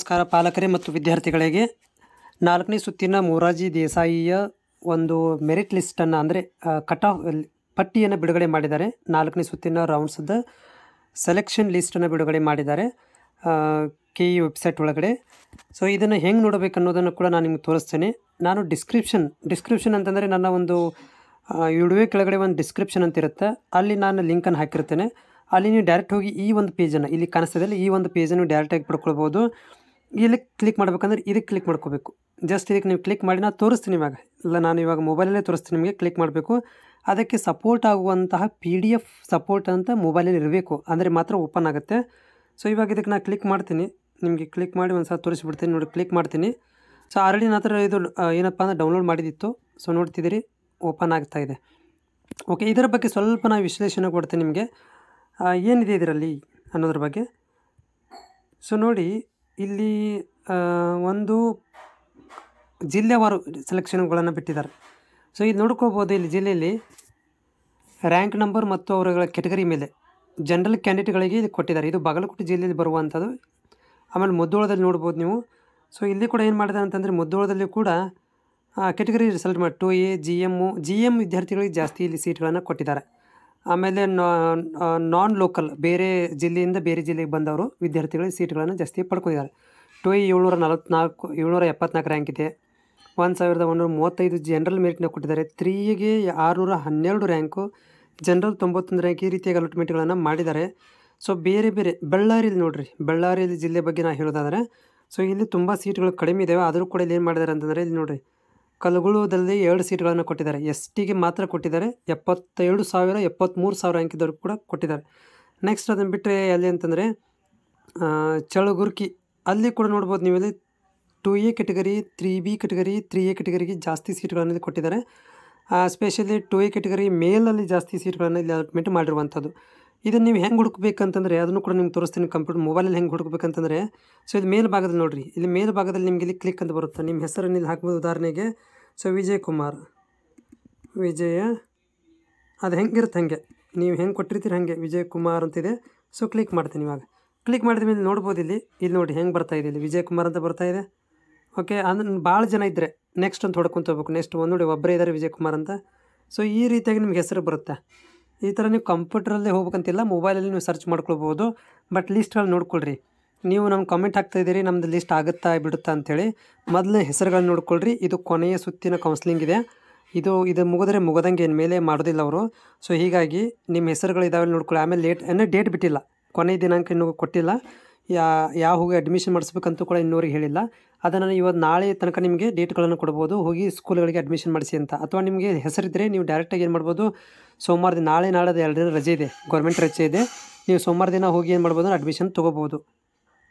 ನಮಸ್ಕಾರ ಪಾಲಕರೇ ಮತ್ತು ವಿದ್ಯಾರ್ಥಿಗಳಿಗೆ 4ನೇ ಸುತ್ತಿನ ಮೊರಾರ್ಜಿ ದೇಸಾಯಿಯ ಒಂದು ಮೆರಿಟ್ ಲಿಸ್ಟನ್ನು ಅಂದರೆ ಕಟ್ ಆಫ್ ಪಟ್ಟಿಯನ್ನು ಬಿಡುಗಡೆ ಮಾಡಿದ್ದಾರೆ. 4ನೇ ಸುತ್ತಿನ ರೌಂಡ್ಸ್ದ ಸೆಲೆಕ್ಷನ್ ಲಿಸ್ಟನ್ನು ಬಿಡುಗಡೆ ಮಾಡಿದ್ದಾರೆ ಕೆ ಇ ವೆಬ್ಸೈಟ್ ಒಳಗಡೆ. ಸೊ ಇದನ್ನು ಹೆಂಗೆ ನೋಡಬೇಕು ಅನ್ನೋದನ್ನು ಕೂಡ ನಾನು ನಿಮ್ಗೆ ತೋರಿಸ್ತೇನೆ. ನಾನು ಡಿಸ್ಕ್ರಿಪ್ಷನ್ ಅಂತಂದರೆ ನನ್ನ ಒಂದು ವಿಡಿಯೋ ಕೆಳಗಡೆ ಒಂದು ಡಿಸ್ಕ್ರಿಪ್ಷನ್ ಅಂತ ಇರುತ್ತೆ, ಅಲ್ಲಿ ನಾನು ಲಿಂಕನ್ನು ಹಾಕಿರ್ತೇನೆ. ಅಲ್ಲಿ ನೀವು ಡೈರೆಕ್ಟ್ ಹೋಗಿ ಈ ಒಂದು ಪೇಜನ್ನು ಇಲ್ಲಿ ಕಾಣಿಸ್ತದೆ, ಈ ಒಂದು ಪೇಜನ್ನು ಡೈರೆಕ್ಟಾಗಿ ಪಡ್ಕೊಳ್ಬೋದು. ಇಲ್ಲಿ ಕ್ಲಿಕ್ ಮಾಡ್ಬೇಕಂದ್ರೆ ಇದಕ್ಕೆ ಕ್ಲಿಕ್ ಮಾಡ್ಕೋಬೇಕು. ಜಸ್ಟ್ ಇದಕ್ಕೆ ನೀವು ಕ್ಲಿಕ್ ಮಾಡಿ ನಾನು ತೋರಿಸ್ತೀನಿ ಇವಾಗ, ಇಲ್ಲ ನಾನು ಇವಾಗ ಮೊಬೈಲಲ್ಲೇ ತೋರಿಸ್ತೀನಿ ನಿಮಗೆ. ಕ್ಲಿಕ್ ಮಾಡಬೇಕು, ಅದಕ್ಕೆ ಸಪೋರ್ಟ್ ಆಗುವಂತಹ PDF ಸಪೋರ್ಟ್ ಅಂತ ಮೊಬೈಲಲ್ಲಿ ಇರಬೇಕು, ಅಂದರೆ ಮಾತ್ರ ಓಪನ್ ಆಗುತ್ತೆ. ಸೊ ಇವಾಗ ಇದಕ್ಕೆ ನಾನು ಕ್ಲಿಕ್ ಮಾಡ್ತೀನಿ, ನಿಮಗೆ ಕ್ಲಿಕ್ ಮಾಡಿ ಒಂದು ಸಲ ತೋರಿಸ್ಬಿಡ್ತೀನಿ ನೋಡಿ. ಕ್ಲಿಕ್ ಮಾಡ್ತೀನಿ. ಸೊ ಆಲ್ರೆಡಿ ನನ್ನ ಹತ್ರ ಇದು ಏನಪ್ಪ ಅಂದರೆ ಡೌನ್ಲೋಡ್ ಮಾಡಿದಿತ್ತು. ಸೊ ನೋಡ್ತಿದ್ದೀರಿ ಓಪನ್ ಆಗ್ತಾ ಇದೆ. ಓಕೆ, ಇದರ ಬಗ್ಗೆ ಸ್ವಲ್ಪ ನಾನು ವಿಶ್ಲೇಷಣೆ ಕೊಡ್ತೀನಿ ನಿಮಗೆ, ಏನಿದೆ ಇದರಲ್ಲಿ ಅನ್ನೋದ್ರ ಬಗ್ಗೆ. ಸೊ ನೋಡಿ, ಇಲ್ಲಿ ಒಂದು ಜಿಲ್ಲೆವಾರು ಸೆಲೆಕ್ಷನ್ಗಳನ್ನು ಬಿಟ್ಟಿದ್ದಾರೆ. ಸೊ ಇದು ನೋಡ್ಕೋಬೋದು, ಇಲ್ಲಿ ಜಿಲ್ಲೆಯಲ್ಲಿ ರ್ಯಾಂಕ್ ನಂಬರ್ ಮತ್ತು ಅವರ ಕೆಟಗರಿ ಮೇಲೆ ಜನರಲ್ ಕ್ಯಾಂಡಿಡೇಟ್ಗಳಿಗೆ ಇದು ಕೊಟ್ಟಿದ್ದಾರೆ. ಇದು ಬಾಗಲಕೋಟೆ ಜಿಲ್ಲೆಯಲ್ಲಿ ಬರುವಂಥದ್ದು. ಆಮೇಲೆ ಮುದ್ದೋಳದಲ್ಲಿ ನೋಡ್ಬೋದು ನೀವು. ಸೊ ಇಲ್ಲಿ ಕೂಡ ಏನು ಮಾಡಿದ್ದಾರೆ ಅಂತಂದರೆ, ಮುದ್ದೋಳದಲ್ಲಿ ಕೂಡ ಕೆಟಗರಿ ರಿಸಲ್ಟ್ ಮಾಡಿ 2A GM ವಿದ್ಯಾರ್ಥಿಗಳಿಗೆ ಜಾಸ್ತಿ ಇಲ್ಲಿ ಸೀಟ್ಗಳನ್ನು ಕೊಟ್ಟಿದ್ದಾರೆ. ಆಮೇಲೆ ನಾನ್ ಲೋಕಲ್ ಬೇರೆ ಜಿಲ್ಲೆಯಿಂದ ಬೇರೆ ಜಿಲ್ಲೆಗೆ ಬಂದವರು ವಿದ್ಯಾರ್ಥಿಗಳಿಗೆ ಸೀಟ್ಗಳನ್ನು ಜಾಸ್ತಿ ಪಡ್ಕೊಂಡಿದ್ದಾರೆ. 2A 774 ರ್ಯಾಂಕ್ ಇದೆ. 1135 ಜನರಲ್ ಮೆರಿಟ್ನ ಕೊಟ್ಟಿದ್ದಾರೆ. 3Aಗೆ 612 ರ್ಯಾಂಕು, ಜನರಲ್ 91 ರ್ಯಾಂಕ್. ಈ ರೀತಿಯಾಗಿ ಅಲಾಟ್ಮೆಂಟ್ಗಳನ್ನು ಮಾಡಿದ್ದಾರೆ. ಸೊ ಬೇರೆ ಬಳ್ಳಾರಿಯಲ್ಲಿ ನೋಡಿರಿ, ಬಳ್ಳಾರಿಯಲ್ಲಿ ಜಿಲ್ಲೆ ಬಗ್ಗೆ ನಾನು ಹೇಳೋದಾದರೆ, ಸೊ ಇಲ್ಲಿ ತುಂಬ ಸೀಟ್ಗಳು ಕಡಿಮೆ ಇದ್ದಾವೆ. ಆದರೂ ಕೂಡ ಇಲ್ಲಿ ಏನು ಮಾಡಿದ್ದಾರೆ ಅಂತಂದರೆ, ಇಲ್ಲಿ ನೋಡಿರಿ ಕಲಗುಳದಲ್ಲಿ 2 ಸೀಟ್ಗಳನ್ನು ಕೊಟ್ಟಿದ್ದಾರೆ. STಗೆ ಮಾತ್ರ ಕೊಟ್ಟಿದ್ದಾರೆ. 72,000 73,000 ರ್ಯಾಂಕ್ ಇದ್ದವ್ರಿಗೆ ಕೂಡ ಕೊಟ್ಟಿದ್ದಾರೆ. ನೆಕ್ಸ್ಟ್ ಅದನ್ನು ಬಿಟ್ಟರೆ ಎಲ್ಲಿ ಅಂತಂದರೆ ಚಳಗುರ್ಕಿ, ಅಲ್ಲಿ ಕೂಡ ನೋಡ್ಬೋದು ನೀವು. ಇಲ್ಲಿ 2A category, 3B category, 3A ಕೆಟಗರಿಗೆ ಜಾಸ್ತಿ ಸೀಟ್ಗಳನ್ನು ಕೊಟ್ಟಿದ್ದಾರೆ. ಸ್ಪೆಷಲಿ 2A ಕೆಟಗರಿ ಮೇಲಲ್ಲಿ ಜಾಸ್ತಿ ಸೀಟ್ಗಳನ್ನು ಇಲ್ಲಿ ಅಲಾಟ್ಮೆಂಟ್ ಮಾಡಿರುವಂಥದ್ದು. ಇದನ್ನು ನೀವು ಹೆಂಗೆ ಹುಡುಕಬೇಕಂತಂದರೆ ಅದನ್ನು ಕೂಡ ನಿಮ್ಗೆ ತೋರಿಸ್ತೀನಿ. ಕಂಪ್ಯೂಟರ್ ಮೊಬೈಲಲ್ಲಿ ಹೆಂಗೆ ಹುಡುಕಬೇಕಂತಂದರೆ, ಸೊ ಇದು ಮೇಲ್ಭಾಗದಲ್ಲಿ ನೋಡಿರಿ, ಇಲ್ಲಿ ಮೇಲ್ಭಾಗದಲ್ಲಿ ನಿಮಗೆ ಇಲ್ಲಿ ಕ್ಲಿಕ್ ಅಂತ ಬರುತ್ತೆ. ನಿಮ್ಮ ಹೆಸರನ್ನು ಇಲ್ಲಿ ಹಾಕ್ಬೋದು. ಉದಾಹರಣೆಗೆ ಸೊ ವಿಜಯ್ ಕುಮಾರ್, ಅದು ಹೆಂಗಿರುತ್ತೆ ಹಾಗೆ ನೀವು ಹೆಂಗೆ ಕೊಟ್ಟಿರ್ತೀರಿ ಹಾಗೆ ವಿಜಯ್ ಕುಮಾರ್ ಅಂತಿದೆ. ಸೊ ಕ್ಲಿಕ್ ಮಾಡ್ತೀನಿ. ಇವಾಗ ಕ್ಲಿಕ್ ಮಾಡಿದ ಮೇಲೆ ನೋಡ್ಬೋದು, ಇಲ್ಲಿ ನೋಡಿ ಹೆಂಗೆ ಬರ್ತಾಯಿದೆ. ಇಲ್ಲಿ ವಿಜಯ್ ಕುಮಾರ್ ಅಂತ ಬರ್ತಾಯಿದೆ. ಓಕೆ, ಅಂದ್ರೆ ಭಾಳ ಜನ ಇದ್ದರೆ ನೆಕ್ಸ್ಟ್ ಅಂತ ಹೊಡ್ಕೊಂತ ಹೋಗ್ಬೇಕು. ನೆಕ್ಸ್ಟ್ ನೋಡಿ ಒಬ್ಬರೇ ಇದ್ದಾರೆ ವಿಜಯ್ ಕುಮಾರ್ ಅಂತ. ಸೊ ಈ ರೀತಿಯಾಗಿ ನಿಮ್ಗೆ ಹೆಸರು ಬರುತ್ತೆ. ಈ ಥರ ನೀವು ಕಂಪ್ಯೂಟ್ರಲ್ಲೇ ಹೋಗ್ಬೇಕಂತಿಲ್ಲ, ಮೊಬೈಲಲ್ಲಿ ನೀವು ಸರ್ಚ್ ಮಾಡ್ಕೊಳ್ಬೋದು. ಬಟ್ ಲಿಸ್ಟ್ಗಳು ನೋಡ್ಕೊಳ್ರಿ. ನೀವು ನಮ್ಗೆ ಕಾಮೆಂಟ್ ಹಾಕ್ತಾಯಿದ್ದೀರಿ ನಮ್ಮದು ಲಿಸ್ಟ್ ಆಗುತ್ತಾ ಬಿಡುತ್ತಾ ಅಂಥೇಳಿ. ಮೊದಲು ಹೆಸರುಗಳನ್ನ ನೋಡ್ಕೊಳ್ರಿ. ಇದು ಕೊನೆಯ ಸುತ್ತಿನ ಕೌನ್ಸ್ಲಿಂಗ್ ಇದೆ. ಇದು ಮುಗಿದ್ರೆ ಮುಗದಂಗೆ ಏನು ಮೇಲೆ ಮಾಡೋದಿಲ್ಲ ಅವರು. ಸೊ ಹೀಗಾಗಿ ನಿಮ್ಮ ಹೆಸರುಗಳು ಇದಾವೆ ನೋಡ್ಕೊಳ್ಳಿ. ಆಮೇಲೆ ಡೇಟ್ ಬಿಟ್ಟಿಲ್ಲ, ಕೊನೆಯ ದಿನಾಂಕ ಇನ್ನೂ ಕೊಟ್ಟಿಲ್ಲ. ಯಾವ ಹೋಗಿ ಅಡ್ಮಿಷನ್ ಮಾಡಿಸ್ಬೇಕಂತೂ ಕೂಡ ಇನ್ನೂರಿಗೆ ಹೇಳಿಲ್ಲ. ಅದನ್ನು ಇವತ್ತು ನಾಳೆ ತನಕ ನಿಮಗೆ ಡೇಟ್ಗಳನ್ನು ಕೊಡ್ಬೋದು, ಹೋಗಿ ಸ್ಕೂಲ್ಗಳಿಗೆ ಅಡ್ಮಿಷನ್ ಮಾಡಿಸಿ ಅಂತ. ಅಥವಾ ನಿಮಗೆ ಹೆಸರಿದ್ದರೆ ನೀವು ಡೈರೆಕ್ಟಾಗಿ ಏನು ಮಾಡ್ಬೋದು, ಸೋಮವಾರ ದಿನ ನಾಳೆ 2 ದಿನ ರಜೆ ಇದೆ, ಗೌರ್ಮೆಂಟ್ ರಜೆ ಇದೆ. ನೀವು ಸೋಮವಾರ ದಿನ ಹೋಗಿ ಏನು ಮಾಡ್ಬೋದು, ಅಡ್ಮಿಷನ್ ತೊಗೋಬೋದು.